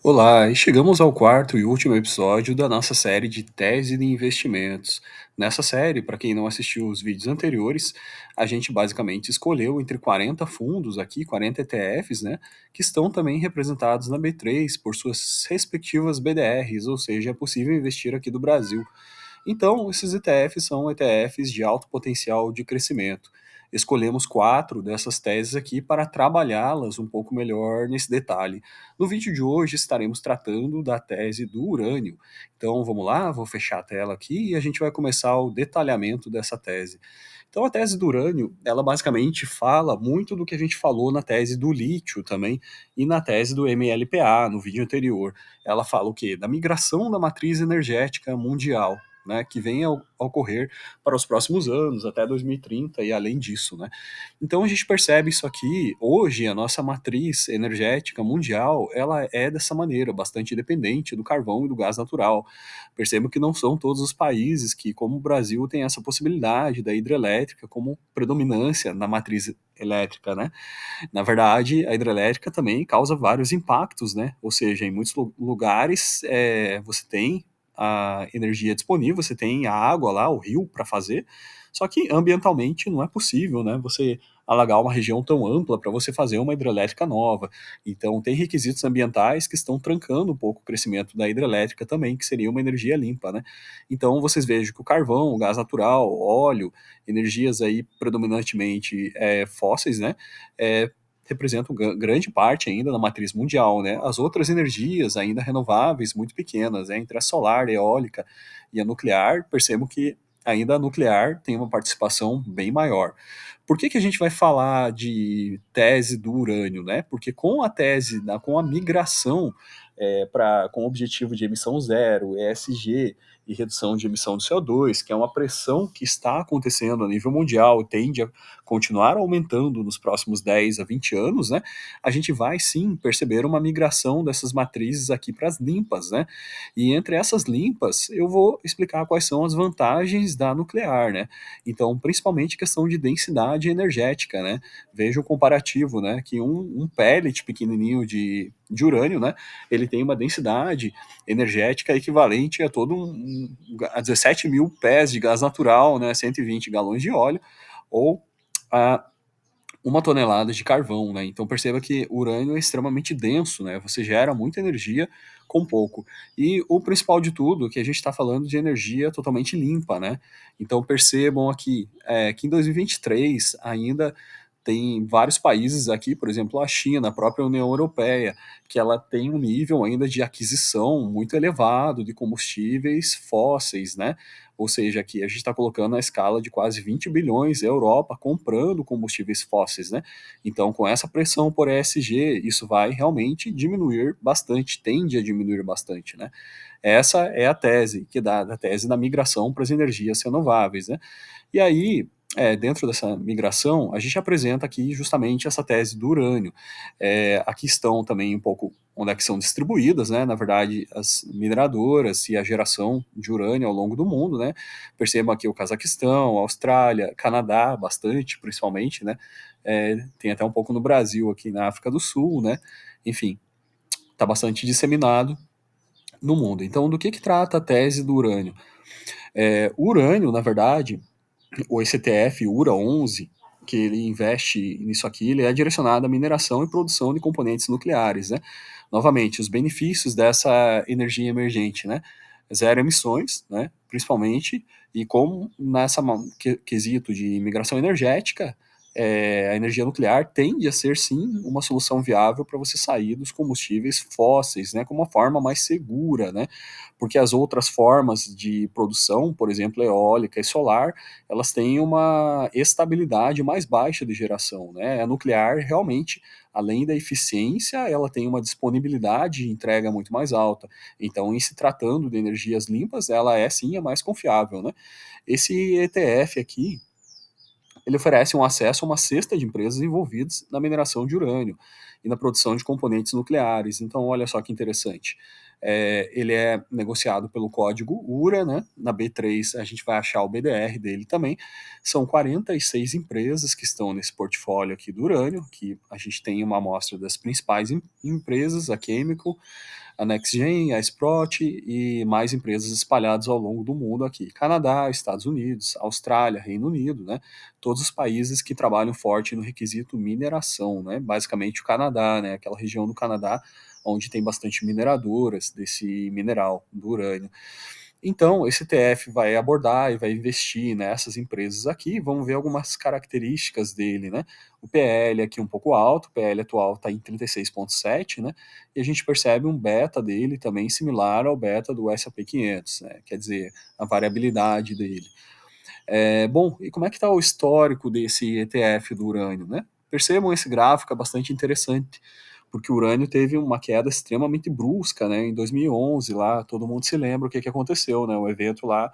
Olá, e chegamos ao quarto e último episódio da nossa série de tese de investimentos. Nessa série, para quem não assistiu os vídeos anteriores, a gente basicamente escolheu entre 40 fundos aqui, 40 ETFs, né, que estão também representados na B3 por suas respectivas BDRs, ou seja, é possível investir aqui do Brasil. Então, esses ETFs são ETFs de alto potencial de crescimento. Escolhemos quatro dessas teses aqui para trabalhá-las um pouco melhor nesse detalhe. No vídeo de hoje estaremos tratando da tese do urânio. Então vamos lá, vou fechar a tela aqui e a gente vai começar o detalhamento dessa tese. Então a tese do urânio, ela basicamente fala muito do que a gente falou na tese do lítio também e na tese do MLPA, no vídeo anterior. Ela fala o quê? Da migração da matriz energética mundial, né, que vem a ocorrer para os próximos anos, até 2030 e além disso, né. Então a gente percebe isso aqui, hoje a nossa matriz energética mundial, ela é dessa maneira, bastante dependente do carvão e do gás natural. Percebo que não são todos os países que, como o Brasil, tem essa possibilidade da hidrelétrica como predominância na matriz elétrica, né. Na verdade, a hidrelétrica também causa vários impactos, né, ou seja, em muitos lugares, você tem a energia disponível, você tem a água lá, o rio para fazer, só que ambientalmente não é possível, né, você alagar uma região tão ampla para você fazer uma hidrelétrica nova. Então tem requisitos ambientais que estão trancando um pouco o crescimento da hidrelétrica também, que seria uma energia limpa, né. Então vocês vejam que o carvão, o gás natural, óleo, energias aí predominantemente, fósseis, né, representam grande parte ainda da matriz mundial, né. As outras energias ainda renováveis, muito pequenas, né, entre a solar, a eólica e a nuclear, percebo que ainda a nuclear tem uma participação bem maior. Por que a gente vai falar de tese do urânio, né? Porque com a tese, com a migração com o objetivo de emissão zero, ESG e redução de emissão de CO2, que é uma pressão que está acontecendo a nível mundial, tende a continuar aumentando nos próximos 10 a 20 anos, né? A gente vai sim perceber uma migração dessas matrizes aqui para as limpas, né? E entre essas limpas, eu vou explicar quais são as vantagens da nuclear, né? Então, principalmente questão de densidade energética, né? Veja o comparativo, né? Que um pellet pequenininho de urânio, né? Ele tem uma densidade energética equivalente a a 17 mil pés de gás natural, né? 120 galões de óleo, ou a 1 tonelada de carvão, né? Então perceba que o urânio é extremamente denso, né? Você gera muita energia com pouco. E o principal de tudo é que a gente está falando de energia totalmente limpa, né? Então percebam aqui que em 2023 ainda tem vários países aqui, por exemplo, a China, a própria União Europeia, que ela tem um nível ainda de aquisição muito elevado de combustíveis fósseis, né? Ou seja, aqui a gente está colocando a escala de quase 20 bilhões a Europa comprando combustíveis fósseis, né? Então, com essa pressão por ESG, isso vai realmente diminuir bastante, tende a diminuir bastante, né? Essa é a tese, que dá a tese da migração para as energias renováveis, né? E aí, dentro dessa migração, a gente apresenta aqui justamente essa tese do urânio. Aqui estão também um pouco onde é que são distribuídas, né, na verdade, as mineradoras e a geração de urânio ao longo do mundo, né. Percebam aqui o Cazaquistão, a Austrália, Canadá, bastante, principalmente, né. Tem até um pouco no Brasil, aqui na África do Sul, né. Enfim, está bastante disseminado no mundo. Então, do que trata a tese do urânio? O urânio, na verdade, o ECTF URA 11, que ele investe nisso aqui, ele é direcionado à mineração e produção de componentes nucleares, né? Novamente, os benefícios dessa energia emergente, né? Zero emissões, né? Principalmente, e como nessa quesito de migração energética, a energia nuclear tende a ser sim uma solução viável para você sair dos combustíveis fósseis, né? Como uma forma mais segura, né? Porque as outras formas de produção, por exemplo, eólica e solar, elas têm uma estabilidade mais baixa de geração, né? A nuclear realmente, além da eficiência, ela tem uma disponibilidade de entrega muito mais alta. Então, em se tratando de energias limpas, ela é sim a mais confiável, né? Esse ETF aqui, ele oferece um acesso a uma cesta de empresas envolvidas na mineração de urânio e na produção de componentes nucleares. Então, olha só que interessante. Ele é negociado pelo código URA, né? Na B3 a gente vai achar o BDR dele também. São 46 empresas que estão nesse portfólio aqui do urânio, que a gente tem uma amostra das principais empresas, a Chemical, a NextGen, a Sprott e mais empresas espalhadas ao longo do mundo aqui. Canadá, Estados Unidos, Austrália, Reino Unido, né? Todos os países que trabalham forte no requisito mineração, né? Basicamente o Canadá, né? Aquela região do Canadá onde tem bastante mineradoras desse mineral, do urânio. Então, esse ETF vai abordar e vai investir nessas empresas aqui. Vamos ver algumas características dele, né? O PL aqui um pouco alto, o PL atual está em 36,7, né? E a gente percebe um beta dele também similar ao beta do S&P 500, né? Quer dizer, a variabilidade dele. Bom, e como é que está o histórico desse ETF do urânio, né? Percebam esse gráfico, é bastante interessante, porque o urânio teve uma queda extremamente brusca, né? Em 2011, lá, todo mundo se lembra o que aconteceu, né? O evento lá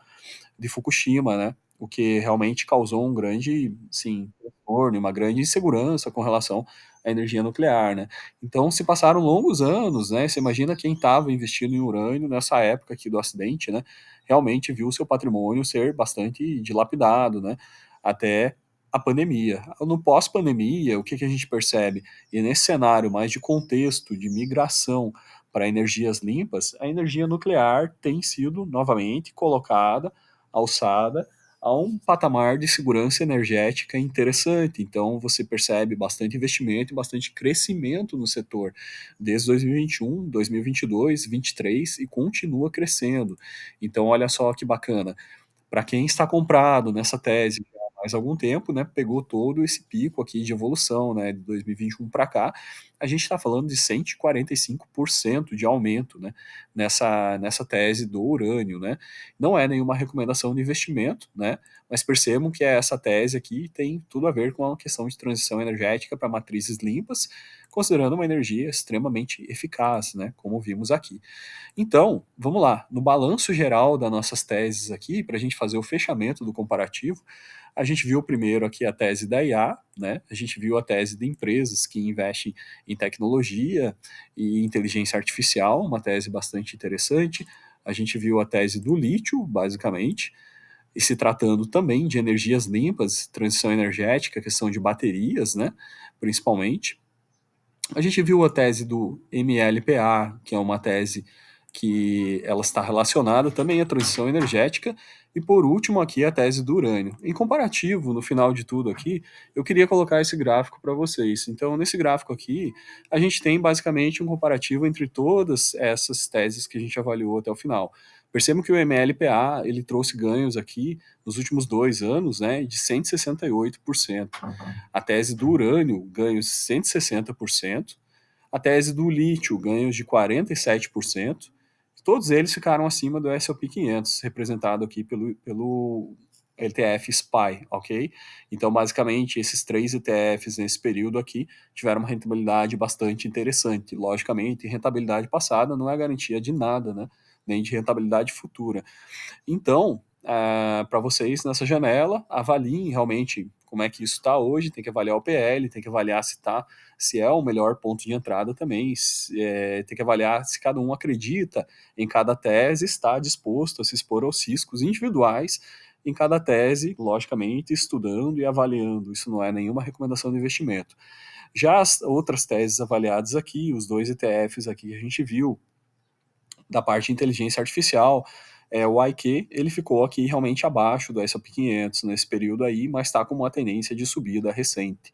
de Fukushima, né? O que realmente causou um grande, sim, transtorno, uma grande insegurança com relação à energia nuclear, né? Então, se passaram longos anos, né? Você imagina quem estava investindo em urânio nessa época aqui do acidente, né? Realmente viu seu patrimônio ser bastante dilapidado, né? Até a pandemia. No pós-pandemia, o que a gente percebe? E nesse cenário mais de contexto, de migração para energias limpas, a energia nuclear tem sido novamente colocada, alçada a um patamar de segurança energética interessante. Então, você percebe bastante investimento e bastante crescimento no setor, desde 2021, 2022, 2023 e continua crescendo. Então, olha só que bacana. Para quem está comprado nessa tese já há mais algum tempo, né, pegou todo esse pico aqui de evolução, né, de 2021 para cá, a gente está falando de 145% de aumento, né, nessa tese do urânio, né. Não é nenhuma recomendação de investimento, né, mas percebam que essa tese aqui tem tudo a ver com a questão de transição energética para matrizes limpas, considerando uma energia extremamente eficaz, né, como vimos aqui. Então, vamos lá. No balanço geral das nossas teses aqui, para a gente fazer o fechamento do comparativo, a gente viu primeiro aqui a tese da IA, né? A gente viu a tese de empresas que investem em tecnologia e inteligência artificial, uma tese bastante interessante. A gente viu a tese do lítio, basicamente, e se tratando também de energias limpas, transição energética, questão de baterias, né? Principalmente. A gente viu a tese do MLPA, que é uma tese que ela está relacionada também à transição energética, e por último aqui a tese do urânio. Em comparativo, no final de tudo aqui, eu queria colocar esse gráfico para vocês. Então, nesse gráfico aqui, a gente tem basicamente um comparativo entre todas essas teses que a gente avaliou até o final. Percebam que o MLPA ele trouxe ganhos aqui nos últimos 2 anos, né, de 168%. A tese do urânio, ganhos de 160%. A tese do lítio, ganhos de 47%. Todos eles ficaram acima do S&P 500, representado aqui pelo ETF SPY, ok? Então, basicamente, esses 3 ETFs nesse período aqui tiveram uma rentabilidade bastante interessante. Logicamente, rentabilidade passada não é garantia de nada, né? Nem de rentabilidade futura. Então, para vocês nessa janela, avaliem realmente como é que isso está hoje, tem que avaliar o PL, tem que avaliar se é o melhor ponto de entrada também, tem que avaliar se cada um acredita em cada tese, está disposto a se expor aos riscos individuais em cada tese, logicamente, estudando e avaliando. Isso não é nenhuma recomendação de investimento. Já as outras teses avaliadas aqui, os 2 ETFs aqui que a gente viu, da parte de inteligência artificial, o IQ ele ficou aqui realmente abaixo do S&P 500 nesse período aí, mas está com uma tendência de subida recente.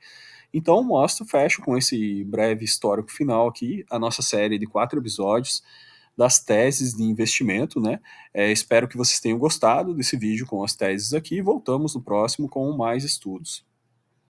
Então, fecho com esse breve histórico final aqui, a nossa série de 4 episódios das teses de investimento, né? Espero que vocês tenham gostado desse vídeo com as teses aqui. Voltamos no próximo com mais estudos.